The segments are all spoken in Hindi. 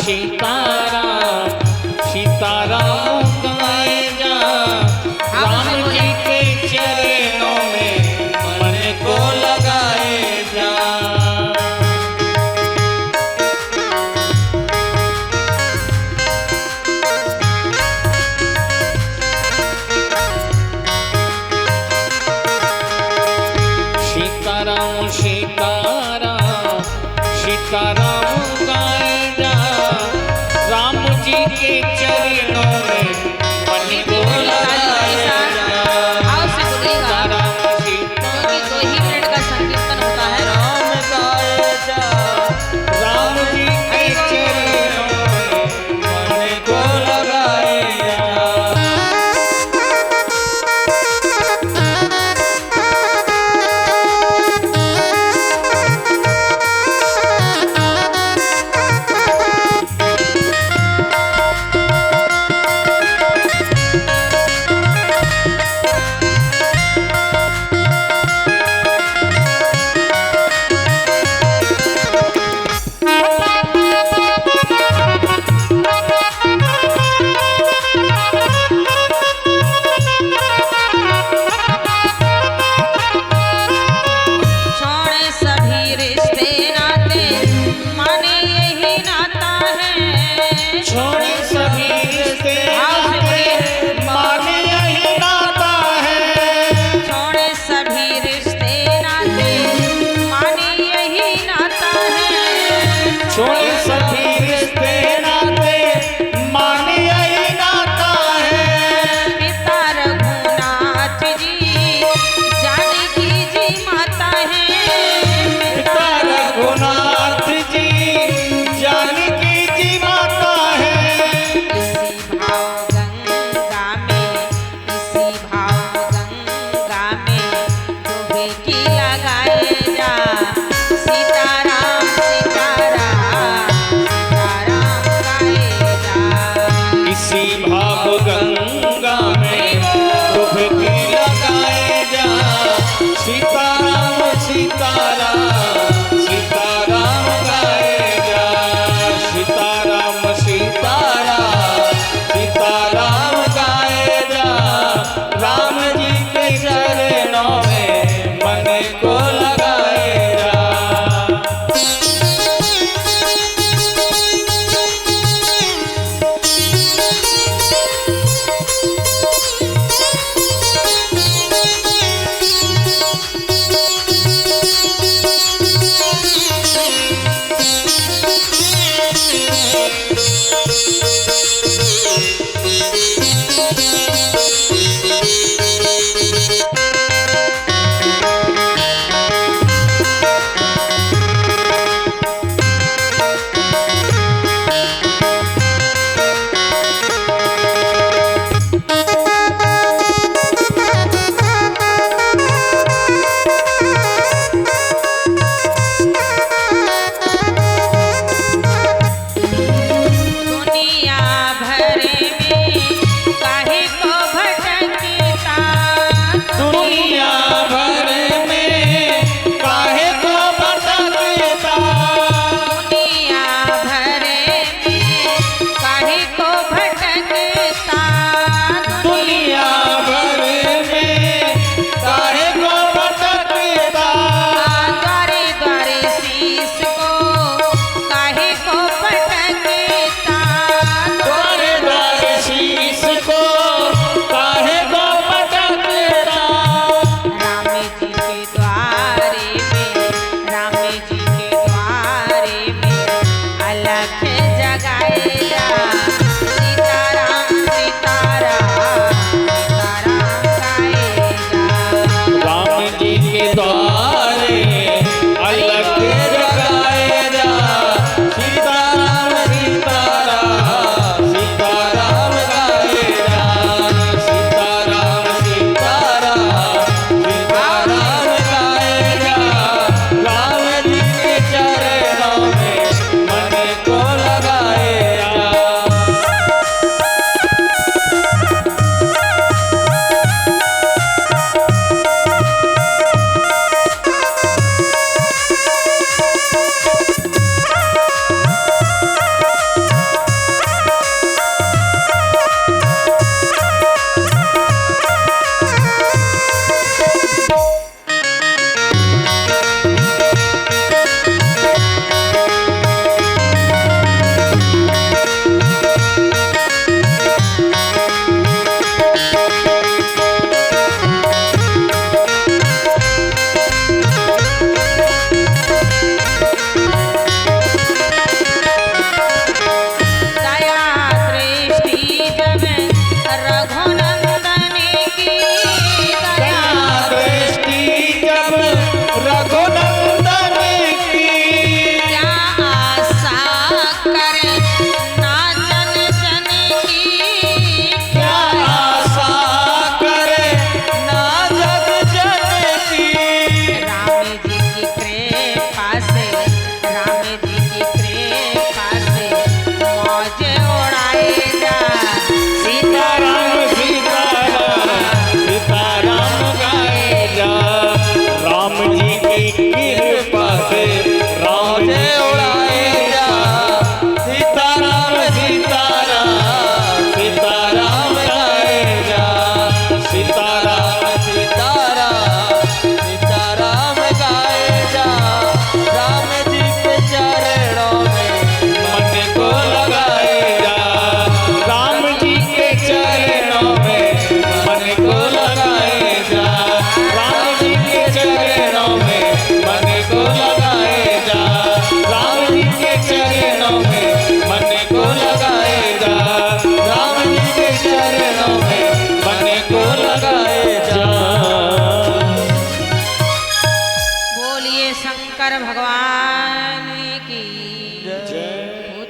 सीताराम सीताराम गाए जा राम जी के चरणों में मन को लगाए जा। सीताराम सीताराम सीताराम गाए जा राम जी के चरणों में मन को लगाए जा। आओ से बोलिएगा क्योंकि 2 ही मिनट का संकीर्तन होता है। राम गाए जा राम जी के चरणों में मन को लगाए जा। छोड़े सभी रिश्ते नाते माने यही नाता है। छोड़े सभी रिश्ते नाते माने यही नाता है। छोड़े सभी रिश्ते नाते माने यही नाता है। छोड़े सभी रिश्ते नाते माने यही नाता है। पिता रघुनाथ जी जानकी जी माता है। पिता रघुनाथ जी जानकी जी माता है। इसी भाव गंगा में इसी भाव गंगा में डुबकी लगाए जा। सीताराम सीताराम सीताराम गाए जा। इसी भाव गंगा में डुबकी लगाए जा। सीताराम सीताराम सीताराम गाए जा। सीताराम सीताराम सीताराम गाए जा राम जी के चरणों में मन को लगाए जा। दुनिया भर में काहे को भटकता। दुनिया भर में काहे को भटकता। दुनिया भर में काहे को भटकता। दुनिया भर में काहे को भटकता। द्वारे द्वारे शीश को काहे को पटकता। द्वारे द्वारे शीश को काहे को भटकता। राम जी के द्वारे में राम जी के द्वारे में अलख जगाए जा। सीताराम सीताराम सीताराम गाए जा। राम जी के द्वारे अलग जगाए जा। सीताराम सीताराम सीताराम गाए जा। सीताराम सीताराम सीताराम गाए जा राम जी के चरणों में मन को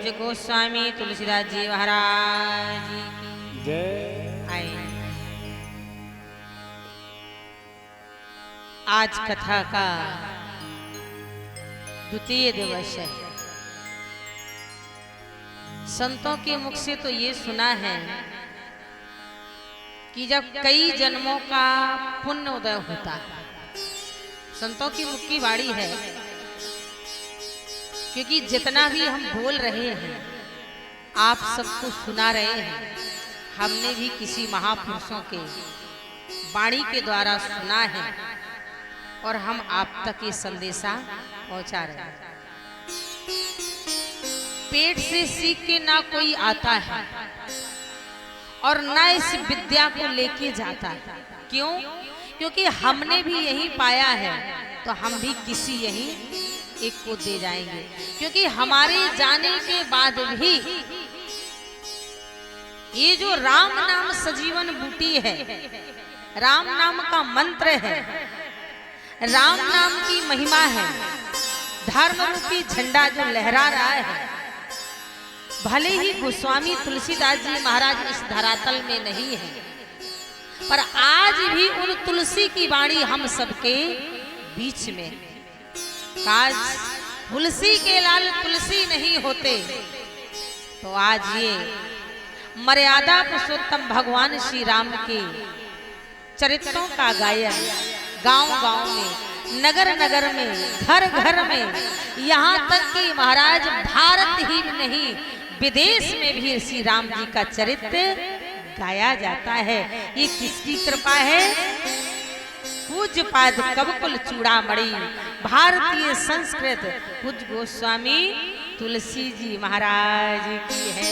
पूज्य गोस्वामी तुलसीदास जी महाराज की जय। आए। आज कथा का द्वितीय दिवस है। संतों के मुख से तो ये सुना है कि जब कई जन्मों का पुण्य उदय होता है, संतों की मुख की वाणी है, क्योंकि जितना भी हम बोल रहे हैं आप सबको सुना रहे हैं, हमने भी किसी महापुरुषों के वाणी के द्वारा सुना है और हम आप तक ये संदेशा पहुंचा रहे हैं। पेट से सीख के ना कोई आता है और ना इस विद्या को लेके जाता है। क्यों? क्योंकि हमने भी यही पाया है तो हम भी किसी यही एक को दे जाएंगे। क्योंकि हमारे जाने के बाद भी ये जो राम नाम सजीवन बूटी है, राम नाम का मंत्र है, राम नाम की महिमा है, धर्म रूपी झंडा जो लहरा रहा है, भले ही गोस्वामी तुलसीदास जी महाराज इस धरातल में नहीं है, पर आज भी उन तुलसी की वाणी हम सबके बीच में। काश तुलसी के लाल तुलसी नहीं होते तो आज ये मर्यादा पुरुषोत्तम भगवान श्री राम के चरित्रों का गायन गांव-गांव में, नगर-नगर में, घर-घर में, यहाँ तक कि महाराज भारत ही नहीं विदेश में भी श्री राम जी का चरित्र गाया जाता है। ये किसकी कृपा है? पूज्यपाद कवकुल चूड़ामणि भारतीय संस्कृत पूज्य गोस्वामी तुलसी जी महाराज की है।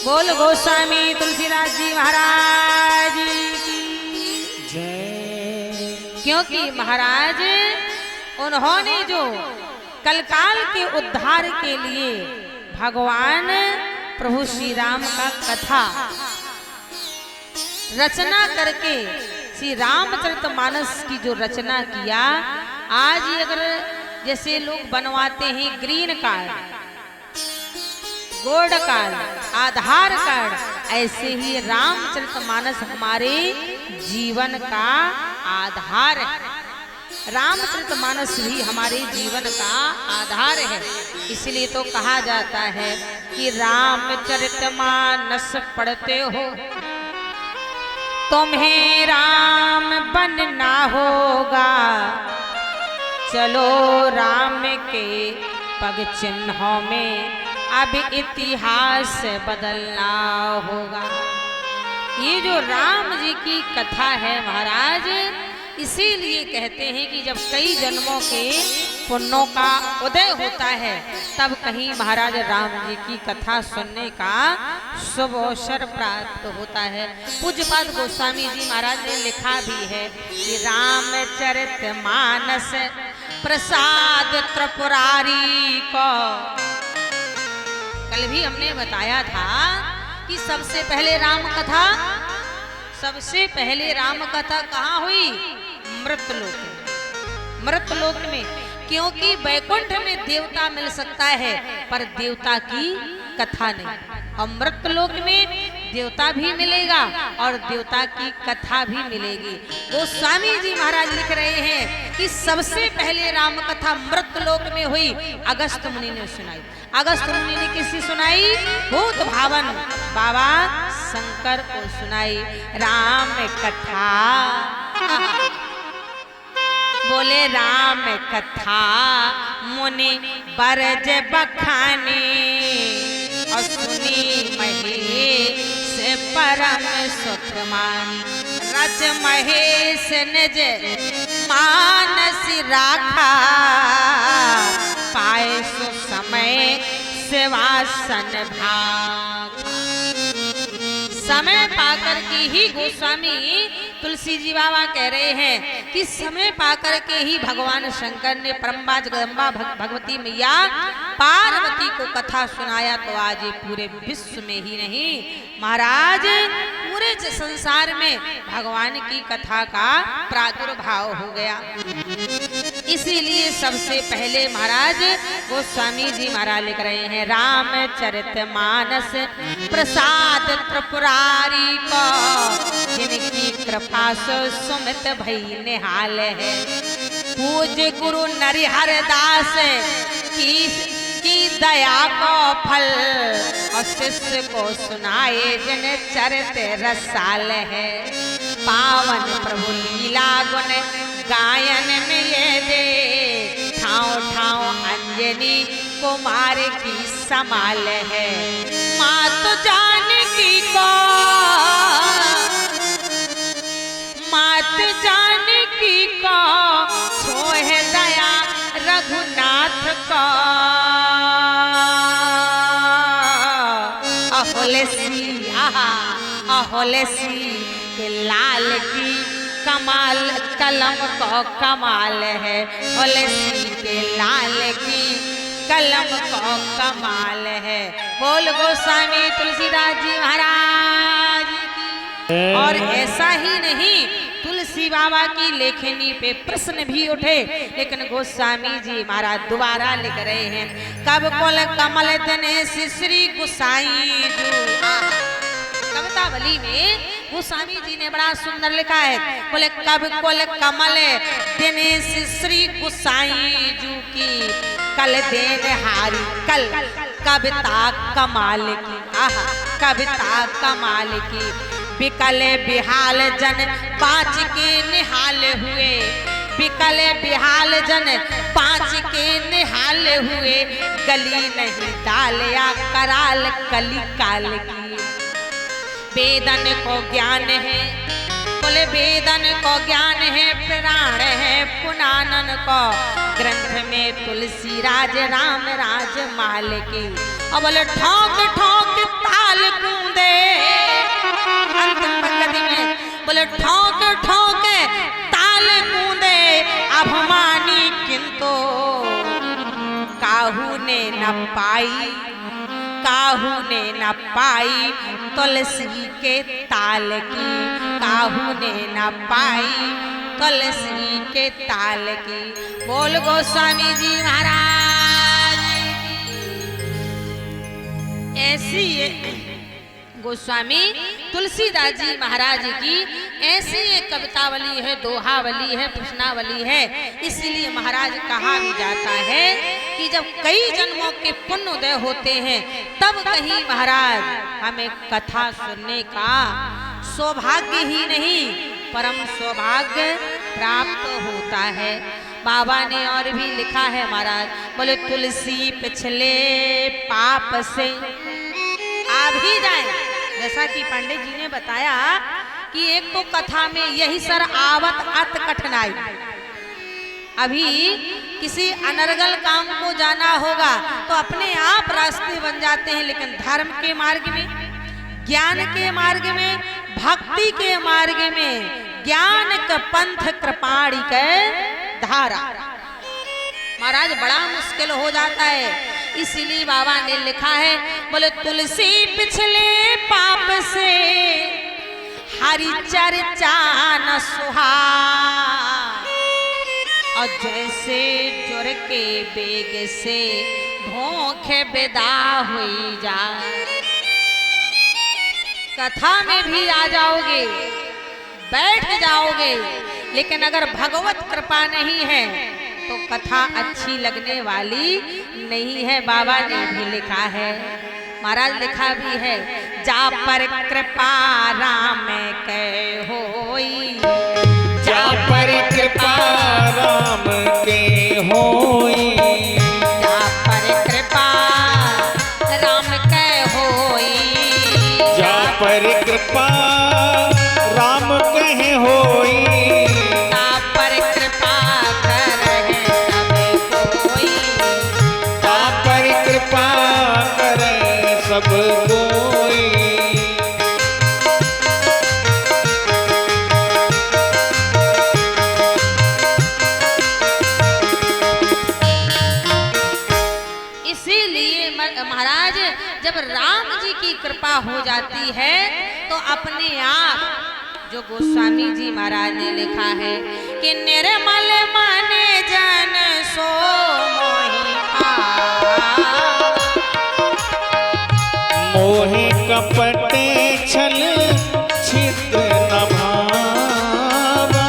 बोल गोस्वामी तुलसीदास जी महाराज की जय। क्योंकि महाराज उन्होंने जो कलकाल के उद्धार के लिए भगवान प्रभु श्री राम का कथा रचना करके श्री रामचरितमानस की जो रचना किया, आज ही अगर जैसे लोग बनवाते हैं ग्रीन कार्ड, गोल्ड कार्ड, आधार कार्ड, ऐसे ही रामचरितमानस हमारे जीवन का आधार है। रामचरितमानस भी हमारे जीवन का आधार है। इसलिए तो कहा जाता है कि रामचरितमानस पढ़ते हो तुम्हें राम बनना होगा, चलो राम के पग चिन्हों में अब इतिहास बदलना होगा। ये जो राम जी की कथा है महाराज, इसीलिए कहते हैं कि जब कई जन्मों के पुण्यों का उदय होता है तब कहीं महाराज राम जी की कथा सुनने का शुभ अवसर प्राप्त होता है। पूज्यपाद गोस्वामी जी महाराज ने लिखा भी है कि रामचरितमानस प्रसाद त्रिपुरारी को। कल भी हमने बताया था कि सबसे पहले राम कथा कहाँ हुई? मृतलोक में। मृतलोक में, क्योंकि वैकुंठ में देवता मिल सकता है पर देवता की कथा नहीं, और मृतलोक में देवता भी मिलेगा और देवता की कथा भी मिलेगी। गोस्वामी जी महाराज लिख रहे हैं कि सबसे पहले राम कथा मृतलोक में हुई, अगस्त मुनि ने सुनाई। अगस्त मुनि ने किसी सुनाई? भूत भावन बाबा शंकर को सुनाई राम कथा। बोले राम कथा मुनि बरज बखाने, और सुनी महेश परम सुख मानी, रच महेश निज मानस राखा, पाए सो समय सेवासन भाखा। समय पाकर के ही गोस्वामी तुलसी जी बाबा कह रहे हैं कि समय पाकर के ही भगवान शंकर ने परम्बा जगदम्बा भगवती मैया पार्वती को कथा सुनाया। तो आज ये पूरे विश्व में ही नहीं महाराज पूरे संसार में भगवान की कथा का प्रादुर्भाव हो गया। इसीलिए सबसे पहले महाराज गोस्वामी जी महाराज लिख रहे हैं, रामचरितमानस प्रसाद त्रिपुरारी को, जिनकी कृपा से सुमित भई निहाल है। पूज्य गुरु नरिहर दास की दया को फल, और शिष्य को सुनाए जिन चरित रसाल है। पावन प्रभु लीला गुण गायन में ये दे, ठाव ठाव अंजनी कुमार की समाल है। मात जानकी को, मात जानकी को छोह दया रघुनाथ को। अहोलेसी आहा अहोलेसी के लाल की कमाल कलम को कमाल है। होलेसी के लाल की कलम को कमाल है। बोल गोस्वामी तुलसीदास जी महाराज की। और ऐसा ही नहीं, तुलसी बाबा की लेखनी पे प्रश्न भी उठे, लेकिन गोस्वामी जी महाराज दोबारा लिख रहे हैं, कब कुल कमल दिनेश श्री गोसाई जो। कवितावली में गोस्वामी जी ने बड़ा सुंदर लिखा है, बोले कब कुल कमल दिनेश श्री गोसाई जू की, कल देन हारी कल कविता कमाल की। आहा कविता कमाल की। बिकल बिहाल जन पाँच के निहाल हुए, बिकल बिहाल जन पाँच के निहाल हुए, गली नहीं डालिया कराल कली काल की। वेदन को ज्ञान है, बोले वेदन को ज्ञान है, प्राण है पुनानन को, ग्रंथ में तुलसी राज राम राज माल की। और बोले ठोक ठोक ताल कूदे, अंतिम पंक्ति में बोले ठोक ठोक ताल कूदे, अभिमानी किंतु काहू ने न पाई, काहू ने न पाई तुलसी के ताल की, काहू ने न पाई तुलसी के ताल की। बोल गोस्वामी जी महाराज। ऐसी गोस्वामी तुलसीदास जी महाराज की ऐसी एक कवितावली है, दोहावली है, प्रश्नावली है। इसीलिए महाराज कहा भी जाता है कि जब कई जन्मों के पुण्य उदय होते हैं, तब कहीं महाराज हमें कथा सुनने का सौभाग्य ही नहीं परम सौभाग्य प्राप्त होता है। बाबा ने और भी लिखा है महाराज, बोले तुलसी पिछले पाप से आ भी जाए। जैसा कि पंडित जी ने बताया कि एक तो कथा में यही सर आवत अत कठिनाई, अभी किसी अनर्गल काम को जाना होगा तो अपने आप रास्ते बन जाते हैं, लेकिन धर्म के मार्ग में, ज्ञान के मार्ग में, भक्ति के मार्ग में, ज्ञान का पंथ कृपाणी के धारा महाराज बड़ा मुश्किल हो जाता है। इसीलिए बाबा ने लिखा है, बोले तुलसी पिछले पाप से हरि चर्चा न सुहाए, और जैसे जुर के बेग से भोंखे विदा हुई जा। कथा में भी आ जाओगे, बैठ जाओगे, लेकिन अगर भगवत कृपा नहीं है तो कथा अच्छी लगने वाली नहीं है। बाबा ने भी लिखा है, महाराज लिखा भी है, जा पर कृपा राम के होई, जा पर कृपा राम के होई, जा पर कृपा राम के होई, जा पर कृपा राम के होई, जा पर कृपा करे सब कोई, जा पर कृपा करे सब कोई। इसीलिए महाराज जब राम जी की कृपा हो जाती है तो अपने आप, जो गोस्वामी जी महाराज ने लिखा है कि निर्मल मन जन सो मोहि पावा। मोहि कपट छल छिद्र न भावा।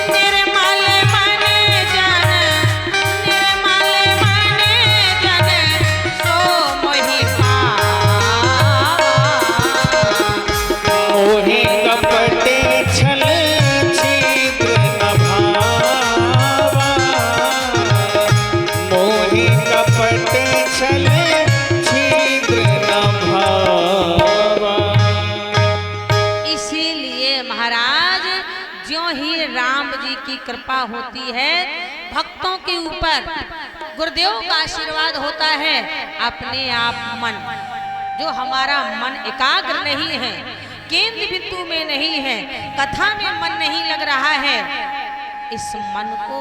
निर्मल मन जन सो मोहि पावा। मोहि कपट छल छिद्र न भावा। मोहि कपट छल छिद्र न भावा। इसीलिए महाराज ज्यों ही राम जी की कृपा होती है भक्तों के ऊपर, गुरुदेव का आशीर्वाद होता है, अपने आप मन, जो हमारा मन एकाग्र नहीं है, केंद्र बिंदु में नहीं है, कथा में मन नहीं लग रहा है, इस मन को,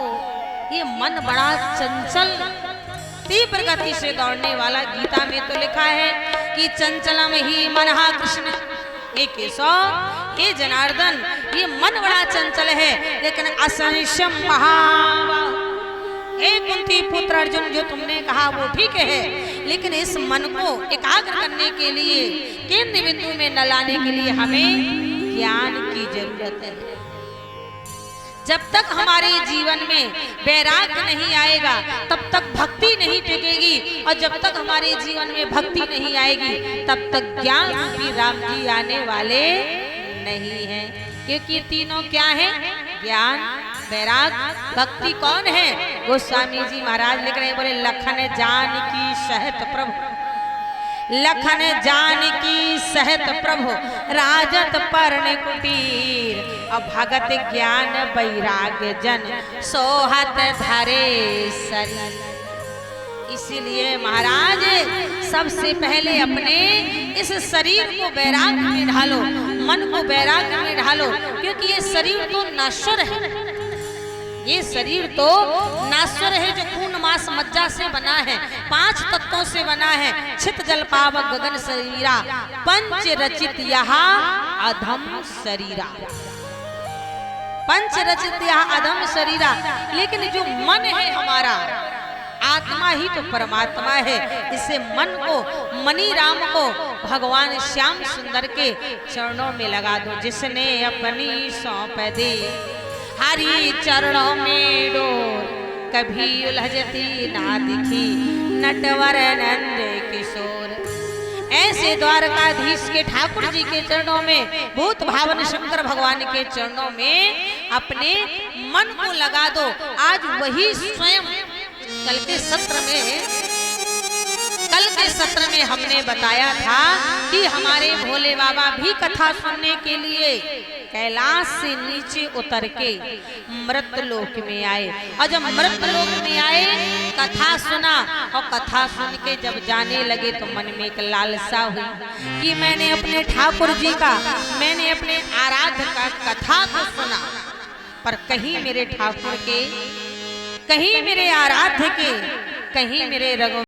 ये मन बड़ा चंचल तीव्र गति से दौड़ने वाला, गीता में तो लिखा है कि चंचलम ही मनहा कृष्ण हे केशव, हे जनार्दन, ये मन बड़ा चंचल है, लेकिन असंशम महाबाहु। हे कुंती पुत्र अर्जुन, जो तुमने कहा वो ठीक है, लेकिन इस मन को एकाग्र करने के लिए, केंद्र बिंदु में न लाने के लिए हमें ज्ञान की जरूरत है। जब तक हमारे जीवन में वैराग्य नहीं आएगा तब तक भक्ति नहीं टिकेगी, और जब तक हमारे जीवन में भक्ति नहीं आएगी तब तक ज्ञान रूपी राम जी आने वाले नहीं हैं। क्योंकि तीनों क्या हैं? ज्ञान, वैराग्य, भक्ति। कौन है? गोस्वामी जी महाराज लिख रहे हैं, बोले लखन जानकी सहत प्रभु, लखन जानकी सहत प्रभु, राजत पर्ण कुटीर, अब भगत ज्ञान वैराग्य जन सोहत धरे शरीर। इसीलिए महाराज सबसे पहले अपने इस शरीर को वैराग्य में ढालो, मन को वैराग्य में ढालो, क्योंकि ये शरीर तो नश्वर है, ये शरीर तो नाश्वर है, जो खून मांस मज्जा से बना है, 5 तत्वों से बना है, छित जल पावक गगन शरीरा, पंच रचित यहाँ अधम शरीरा, पंच रचित यहाँ अधम शरीरा। लेकिन जो मन है हमारा, आत्मा ही तो परमात्मा है, इसे मन को, मनी राम को भगवान श्याम सुंदर के चरणों में लगा दो। जिसने अपनी सौंप दे हरि चरणों में डोर, कभी उलझती ना दिखी नटवर नंद किशोर। ऐसे द्वारकाधीश के ठाकुर जी के चरणों में, भूत भावन शंकर भगवान के चरणों में अपने मन को लगा दो। आज वही स्वयं कल के सत्र में हमने बताया था कि हमारे भोले बाबा भी कथा सुनने के लिए कैलाश से नीचे उतर के मृतलोक में आए, और जब मृतलोक में आए कथा सुना, और कथा सुन के जब जाने लगे तो मन में एक लालसा हुई कि मैंने अपने ठाकुर जी का, मैंने अपने आराध्य का कथा तो सुना, पर कहीं मेरे ठाकुर के, कहीं मेरे आराध्य के, कहीं मेरे रघु